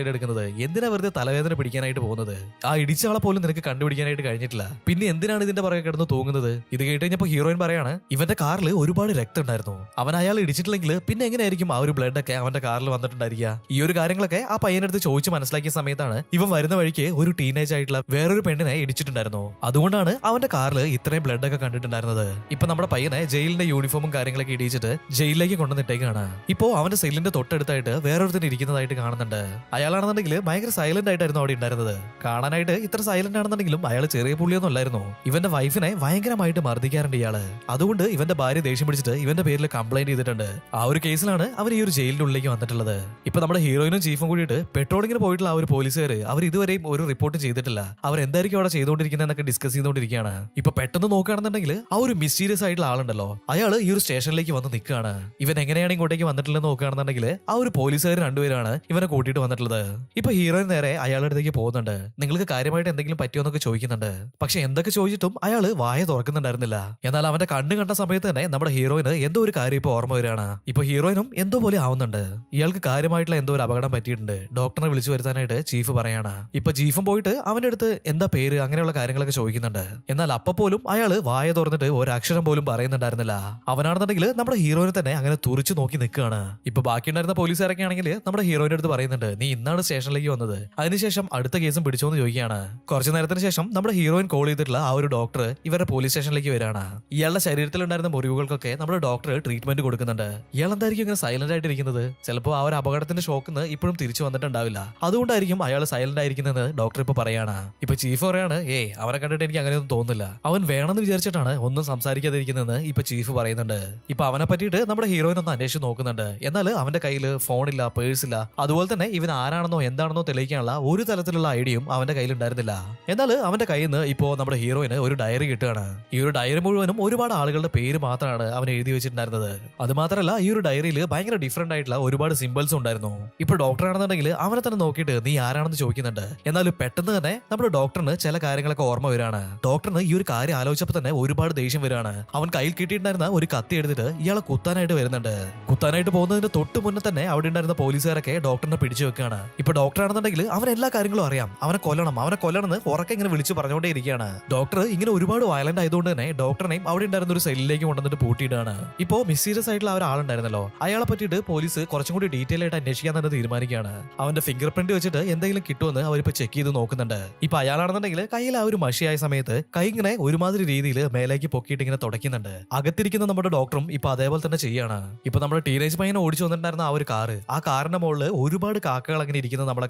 Side എടുക്കുന്നത്? എന്തിനാ വെറുതെ തലവേദന പിടിക്കാനായിട്ട് പോകുന്നത്? ആ ഇടിച്ച ആളെ പോലും നിനക്ക് കണ്ടുപിടിക്കാനായിട്ട് കഴിഞ്ഞിട്ടില്ല. പിന്നെ എന്തിനാണ് ഇതിന്റെ പുറകെ കിടന്ന് തൂങ്ങുന്നത്? ഇത് കേട്ട് കഴിഞ്ഞപ്പോ ഹീറോയിൻ പറയാണ്, ഇവന്റെ കാറിൽ ഒരുപാട് രക്തം ഉണ്ടായിരുന്നു. അവൻ അയാൾ ഇടിച്ചിട്ടില്ലെങ്കിൽ പിന്നെ എങ്ങനെയായിരിക്കും ആ ഒരു ബ്ലഡ് ഒക്കെ അവന്റെ കാറിൽ വന്നിട്ടുണ്ടായിരിക്കുക? ഈ ഒരു കാര്യങ്ങളൊക്കെ ആ പയ്യനടുത്ത് ചോദിച്ച് മനസ്സിലാക്കിയ സമയത്താണ് ഇവൻ വരുന്ന വഴിക്ക് ഒരു ടീനേജ് ആയിട്ടുള്ള വേറൊരു പെണ്ണിനെ ഇടിച്ചിട്ടുണ്ടായിരുന്നു. അതുകൊണ്ടാണ് അവന്റെ കാറിൽ ഇത്രയും ബ്ലഡ് ഒക്കെ കണ്ടിട്ടുണ്ടായിരുന്നത്. ഇപ്പൊ നമ്മുടെ പയ്യനെ ജയിലിന്റെ യൂണിഫോമും കാര്യങ്ങളൊക്കെ ഇടിച്ചിട്ട് ജയിലിലേക്ക് കൊണ്ടുവന്നിട്ടേക്കാണ്. ഇപ്പോ അവന്റെ സെല്ലിന്റെ തൊട്ടടുത്തായിട്ട് വേറൊരുത്തിന് ഇരിക്കുന്നതായിട്ട് കാണുന്നുണ്ട്. അയാളാണെന്നുണ്ടെങ്കിൽ ഭയങ്കര സൈലന്റ് ആയിട്ടായിരുന്നു അവിടെ ഉണ്ടായിരുന്നത്. കാണാനായിട്ട് ഇത്ര സൈലന്റ് ആണെന്നുണ്ടെങ്കിലും അയാൾ ചെറിയ പുള്ളിയൊന്നും അല്ലായിരുന്നു. ഇവന്റെ വൈഫിനെ ഭയങ്കരമായിട്ട് മർദ്ദിക്കാറുണ്ട് ഇയാള്. അതുകൊണ്ട് ഇവന്റെ ഭാര്യ ദേഷ്യം പിടിച്ചിട്ട് ഇവന്റെ പേരിൽ കംപ്ലൈന്റ് ചെയ്തിട്ടുണ്ട്. ആ ഒരു കേസിലാണ് അവർ ഈ ഒരു ജയിലിന്റെ ഉള്ളിലേക്ക് വന്നിട്ടുള്ളത്. ഇപ്പൊ നമ്മുടെ ഹീറോയിനും ചീഫും കൂടിയിട്ട് പെട്രോളിങ്ങിന് പോയിട്ടുള്ള ആ ഒരു പോലീസുകാര് അവർ ഇതുവരെയും ഒരു റിപ്പോർട്ട് ചെയ്തിട്ടില്ല. അവർ എന്തായിരിക്കും അവിടെ ചെയ്തുകൊണ്ടിരിക്കുന്നതെന്നൊക്കെ ഡിസ്കസ് ചെയ്തുകൊണ്ടിരിക്കുകയാണ്. ഇപ്പൊ പെട്ടെന്ന് നോക്കുകയാണെന്നുണ്ടെങ്കിൽ ആ ഒരു മിസ്റ്റീരിയസ് ആയിട്ടുള്ള ആളുണ്ടല്ലോ, അയാള് ഈ ഒരു സ്റ്റേഷനിലേക്ക് വന്ന് നിൽക്കുകയാണ്. ഇവൻ എങ്ങനെയാണ് ഇങ്ങോട്ടേക്ക് വന്നിട്ടുള്ളത് നോക്കുകയാണെന്നുണ്ടെങ്കിൽ ആ ഒരു പോലീസുകാർ രണ്ടുപേരാണ് ഇവനെ കൂട്ടിയിട്ട് വന്നിട്ടുള്ളത്. ഇപ്പൊ ഹീറോയിൻ നേരെ അയാളുടെ അടുത്തേക്ക് പോകുന്നുണ്ട്. നിങ്ങൾക്ക് കാര്യമായിട്ട് എന്തെങ്കിലും പറ്റിയോന്നൊക്കെ ചോദിക്കുന്നുണ്ട്. പക്ഷെ എന്തൊക്കെ ചോദിച്ചിട്ടും അയാള് വായ തുറക്കുന്നുണ്ടായിരുന്നില്ല. എന്നാൽ അവന്റെ കണ്ണ് കണ്ട സമയത്ത് തന്നെ നമ്മുടെ ഹീറോയിന് എന്തോ ഒരു കാര്യം ഇപ്പൊ ഓർമ്മ വരികയാണ്. ഇപ്പൊ ഹീറോയിനും എന്തോ പോലെ ആവുന്നുണ്ട്. ഇയാൾക്ക് കാര്യമായിട്ടുള്ള എന്തോ ഒരു അപകടം പറ്റിയിട്ടുണ്ട്. ഡോക്ടറെ വിളിച്ചു വരുത്താനായിട്ട് ചീഫ് പറയാണ്. ഇപ്പൊ ചീഫും പോയിട്ട് അവന്റെ അടുത്ത് എന്താ പേര് അങ്ങനെയുള്ള കാര്യങ്ങളൊക്കെ ചോദിക്കുന്നുണ്ട്. എന്നാൽ അപ്പൊ പോലും അയാള് വായ തുറന്നിട്ട് ഒരു അക്ഷരം പോലും പറയുന്നുണ്ടായിരുന്നില്ല. അവനാണെന്നുണ്ടെങ്കിൽ നമ്മുടെ ഹീറോയിനെ തന്നെ അങ്ങനെ തുറിച്ചു നോക്കി നിൽക്കുകയാണ്. ഇപ്പൊ ബാക്കിയുണ്ടായിരുന്ന പോലീസുകാരൊക്കെ ആണെങ്കിൽ നമ്മുടെ ഹീറോയിന്റെ അടുത്ത് പറയുന്നുണ്ട്, നീ ഇന്നാണ് സ്റ്റേഷനിലേക്ക് വന്നത്, അതിനുശേഷം അടുത്ത കേസും പിടിച്ചോന്ന് ചോദിക്കുകയാണ്. കുറച്ചു നേരത്തിന് ശേഷം നമ്മുടെ ഹീറോയിൻ കോൾ ചെയ്തിട്ടുള്ള ആ ഒരു ഡോക്ടർ ഇവരുടെ പോലീസ് സ്റ്റേഷനിലേക്ക് വരികയാണ്. ഇയാളുടെ ശരീരത്തിലുണ്ടായിരുന്ന മുറിവുകൾക്കൊക്കെ നമ്മുടെ ഡോക്ടർ ട്രീറ്റ്മെന്റ് കൊടുക്കുന്നുണ്ട്. ഇയാൾ എന്തായിരിക്കും ഇങ്ങനെ സൈലന്റ് ആയിട്ടിരിക്കുന്നത്? ചിലപ്പോൾ ആ ഒരു അപകടത്തിന്റെ ഷോക്കിന്ന് ഇപ്പോഴും തിരിച്ചു വന്നിട്ടുണ്ടാവില്ല. അതുകൊണ്ടായിരിക്കും അയാൾ സൈലന്റ് ആയിരിക്കുന്നതെന്ന് ഡോക്ടർ ഇപ്പൊ പറയാണ്. ഇപ്പൊ ചീഫ് പറയാണ്, അവനെ കണ്ടിട്ട് എനിക്ക് അങ്ങനെയൊന്നും തോന്നുന്നില്ല, അവൻ വേണമെന്ന് വിചാരിച്ചിട്ടാണ് ഒന്നും സംസാരിക്കാതിരിക്കുന്നതെന്ന് ഇപ്പൊ ചീഫ് പറയുന്നുണ്ട്. ഇപ്പൊ അവനെ പറ്റിയിട്ട് നമ്മുടെ ഹീറോയിൻ ഒന്ന് അന്വേഷിച്ച് നോക്കുന്നുണ്ട്. എന്നാൽ അവന്റെ കയ്യിൽ ഫോണില്ല, പേഴ്സില്ല, അതുപോലെ തന്നെ ഇവൻ ആരാണെന്നോ എന്താണെന്നോ തെളിയിക്കാനുള്ള ഒരു തരത്തിലുള്ള ഐഡിയയും അവന്റെ കയ്യിൽ ഉണ്ടായിരുന്നില്ല. എന്നാൽ അവന്റെ കയ്യിൽ നിന്ന് ഇപ്പോ നമ്മുടെ ഹീറോയിന് ഒരു ഡയറി കിട്ടുകയാണ്. ഈ ഒരു ഡയറി മുഴുവനും ഒരുപാട് ആളുകളുടെ പേര് മാത്രമാണ് അവൻ എഴുതി വെച്ചിട്ടുണ്ടായിരുന്നത്. അത് മാത്രമല്ല ഈ ഒരു ഡയറിയിൽ ഭയങ്കര ഡിഫറെന്റ് ആയിട്ടുള്ള ഒരുപാട് സിമ്പിൾസ് ഉണ്ടായിരുന്നു. ഇപ്പൊ ഡോക്ടർ ആണെന്നുണ്ടെങ്കിൽ അവനെ തന്നെ നോക്കിയിട്ട് നീ ആരാണെന്ന് ചോദിക്കുന്നുണ്ട്. എന്നാൽ പെട്ടെന്ന് തന്നെ നമ്മുടെ ഡോക്ടറിന് ചില കാര്യങ്ങളൊക്കെ ഓർമ്മ വരികയാണ്. ഡോക്ടറിന് ഈ ഒരു കാര്യം ആലോചിച്ചപ്പോൾ തന്നെ ഒരുപാട് ദേഷ്യം വരികയാണ്. അവൻ കയ്യിൽ കിട്ടിയിട്ടുണ്ടായിരുന്ന ഒരു കത്തി എടുത്തിട്ട് ഇയാളെ കുത്താനായിട്ട് വരുന്നുണ്ട്. കുത്താനായിട്ട് പോകുന്നതിന്റെ തൊട്ട് മുന്നേ തന്നെ അവിടെ ഉണ്ടായിരുന്ന പോലീസുകാരൊക്കെ ഡോക്ടറിനെ പിടിച്ചു വെക്കുകയാണ്. ഇപ്പൊ ഡോക്ടർ ആണെന്നുണ്ടെങ്കിൽ അവൻ എല്ലാ കാര്യങ്ങളും അറിയാം. അവനെ കൊല്ലണം എന്ന് ഉറക്കെ ഇങ്ങനെ വിളിച്ചു പറഞ്ഞുകൊണ്ടേ ഇരിക്കുകയാണ്. ഡോക്ടർ ഇങ്ങനെ ഒരുപാട് വയലന്റ് ആയതുകൊണ്ട് തന്നെ ഡോക്ടറിനെയും അവിടെ ഉണ്ടായിരുന്ന ഒരു സെല്ലിലേക്ക് കൊണ്ടുവന്നിട്ട് പൂട്ടിയിട്ടാണ്. ഇപ്പോ മിസ്റ്റീരിയസ് ആയിട്ടുള്ള ആ ഒരു ആളുണ്ടായിരുന്നല്ലോ, അയാളെ പറ്റിയിട്ട് പോലീസ് കുറച്ചും കൂടി ഡീറ്റെയിൽ ആയിട്ട് അന്വേഷിക്കാൻ തന്നെ തീരുമാനിക്കുകയാണ്. അവന്റെ ഫിംഗർ പ്രിന്റ് വെച്ചിട്ട് എന്തെങ്കിലും കിട്ടുമെന്ന് അവരിപ്പോ ചെക്ക് ചെയ്ത് നോക്കുന്നുണ്ട്. ഇപ്പൊ അയാളാണെന്നുണ്ടെങ്കിൽ കയ്യിൽ ആ ഒരു മഷിയായ സമയത്ത് കൈ ഇങ്ങനെ ഒരുമാതിരി രീതിയിൽ മേലേക്ക് പൊക്കിയിട്ട് ഇങ്ങനെ തുടയ്ക്കുന്നുണ്ട്. അകത്തിരിക്കുന്ന നമ്മുടെ ഡോക്ടറും ഇപ്പൊ അതേപോലെ തന്നെ ചെയ്യാണ്. ഇപ്പൊ നമ്മുടെ ടീനേജ് പയ്യനെ ഓടിച്ചു വന്നിട്ടുണ്ടായിരുന്ന ആ ഒരു കാറ്, ആ കാറിന്റെ മുകളിൽ ഒരുപാട് കാക്കകൾ അങ്ങനെ ഇരിക്കുന്നത് നമ്മളെ